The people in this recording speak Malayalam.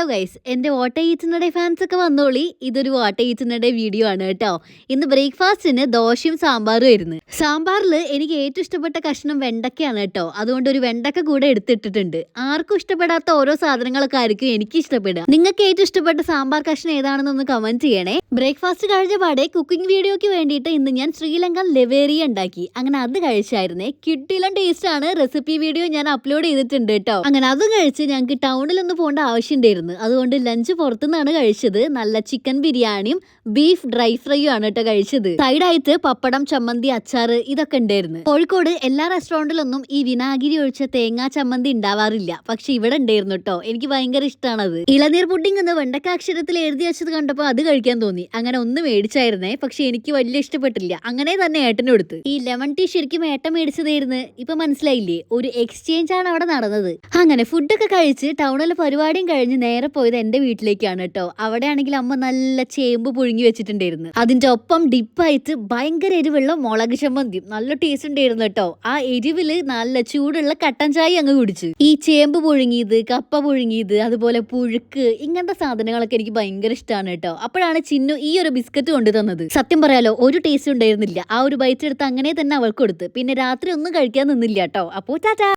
ഹലോ ഗൈസ്, എൻ്റെ വാട്ട് ഈറ്റുന്നഡേ ഫാൻസ് ഒക്കെ വന്നോളി. ഇതൊരു വാട്ട് ഈറ്റുന്നഡേ വീഡിയോ ആണ് കേട്ടോ. ഇന്ന് ബ്രേക്ക്ഫാസ്റ്റിന് ദോശയും സാമ്പാറും ആയിരുന്നു. സാമ്പാറിൽ എനിക്ക് ഏറ്റവും ഇഷ്ടപ്പെട്ട കഷ്ണം വെണ്ടക്കയാണ് കേട്ടോ. അതുകൊണ്ട് ഒരു വെണ്ടക്ക കൂടെ എടുത്തിട്ടിട്ടുണ്ട്. ആർക്കും ഇഷ്ടപ്പെടാത്ത ഓരോ സാധനങ്ങളൊക്കെ ആയിരിക്കും എനിക്ക് ഇഷ്ടപ്പെടുക. നിങ്ങൾക്ക് ഏറ്റവും ഇഷ്ടപ്പെട്ട സാമ്പാർ കഷ്ണം ഏതാണെന്നൊന്ന് കമന്റ് ചെയ്യണേ. ബ്രേക്ക്ഫാസ്റ്റ് കഴിച്ച പാടെ കുക്കിംഗ് വീഡിയോക്ക് വേണ്ടിയിട്ട് ഇന്ന് ഞാൻ ശ്രീലങ്കൻ ലെവേറിയ ഉണ്ടാക്കി. അങ്ങനെ അത് കഴിച്ചായിരുന്നേ. കിട്ടിലും ടേസ്റ്റ് ആണ്. റെസിപ്പി വീഡിയോ ഞാൻ അപ്ലോഡ് ചെയ്തിട്ടുണ്ട് കേട്ടോ. അങ്ങനെ അത് കഴിച്ച് ഞങ്ങൾക്ക് ടൗണിലൊന്ന് പോകേണ്ട ആവശ്യമുണ്ടായിരുന്നു. അതുകൊണ്ട് ലഞ്ച് പുറത്തുനിന്നാണ് കഴിച്ചത്. നല്ല ചിക്കൻ ബിരിയാണിയും ബീഫ് ഡ്രൈ ഫ്രൈയും ആണ് കേട്ടോ കഴിച്ചത്. സൈഡായിട്ട് പപ്പടം, ചമ്മന്തി, അച്ചാറ് ഇതൊക്കെ ഉണ്ടായിരുന്നു. കോഴിക്കോട് എല്ലാ റെസ്റ്റോറൻറ്റിലൊന്നും ഈ വിനാഗിരി ഒഴിച്ച തേങ്ങാ ചമ്മന്തി ഉണ്ടാവാറില്ല. പക്ഷെ ഇവിടെ ഉണ്ടായിരുന്നു കേട്ടോ. എനിക്ക് ഭയങ്കര ഇഷ്ടമാണത്. ഇളനീർ പുഡിംഗ് എന്ന് വെണ്ടക്ക അക്ഷരത്തിൽ എഴുതി വെച്ചത് കണ്ടപ്പോൾ അത് കഴിക്കാൻ തോന്നി. അങ്ങനെ ഒന്ന് മേടിച്ചായിരുന്നേ. പക്ഷെ എനിക്ക് വലിയ ഇഷ്ടപ്പെട്ടില്ല. അങ്ങനെ തന്നെ ഏട്ടനും എടുത്ത്. ഈ ലെമൺ ടീ ശരിക്കും ഏട്ടൻ മേടിച്ചതായിരുന്നു. ഇപ്പൊ മനസ്സിലായില്ലേ, ഒരു എക്സ്ചേഞ്ച് ആണ് അവിടെ നടന്നത്. അങ്ങനെ ഫുഡൊക്കെ കഴിച്ച് ടൗണിലെ പരിപാടിയും കഴിഞ്ഞ് നേരെ പോയത് എന്റെ വീട്ടിലേക്കാണ് കേട്ടോ. അവിടെ ആണെങ്കിൽ അമ്മ നല്ല ചേമ്പ് പുഴുങ്ങി വെച്ചിട്ടുണ്ടായിരുന്നു. അതിന്റെ ഒപ്പം ഡിപ്പായിട്ട് ഭയങ്കര എരിവുള്ള മുളക് ചമ്മന്തിയും നല്ല ടേസ്റ്റ് ഉണ്ടായിരുന്നു കേട്ടോ. ആ എരിവില് നല്ല ചൂടുള്ള കട്ടൻ ചായ അങ്ങ് കുടിച്ചു. ഈ ചേമ്പ് പുഴുങ്ങിയത്, കപ്പ പുഴുങ്ങിയത്, അതുപോലെ പുഴുക്ക്, ഇങ്ങനത്തെ സാധനങ്ങളൊക്കെ എനിക്ക് ഭയങ്കര ഇഷ്ടമാണ് കേട്ടോ. അപ്പോഴാണ് ചിന്നു ഈ ഒരു ബിസ്ക്കറ്റ് കൊണ്ടു തന്നത്. സത്യം പറയാലോ, ഒരു ടേസ്റ്റ് ഉണ്ടായിരുന്നില്ല. ആ ഒരു ബൈറ്റ് എടുത്ത് അങ്ങനെ തന്നെ അവൾക്ക് കൊടുത്ത്. പിന്നെ രാത്രി ഒന്നും കഴിക്കാൻ നിന്നില്ല കേട്ടോ. അപ്പോ ടാറ്റാ.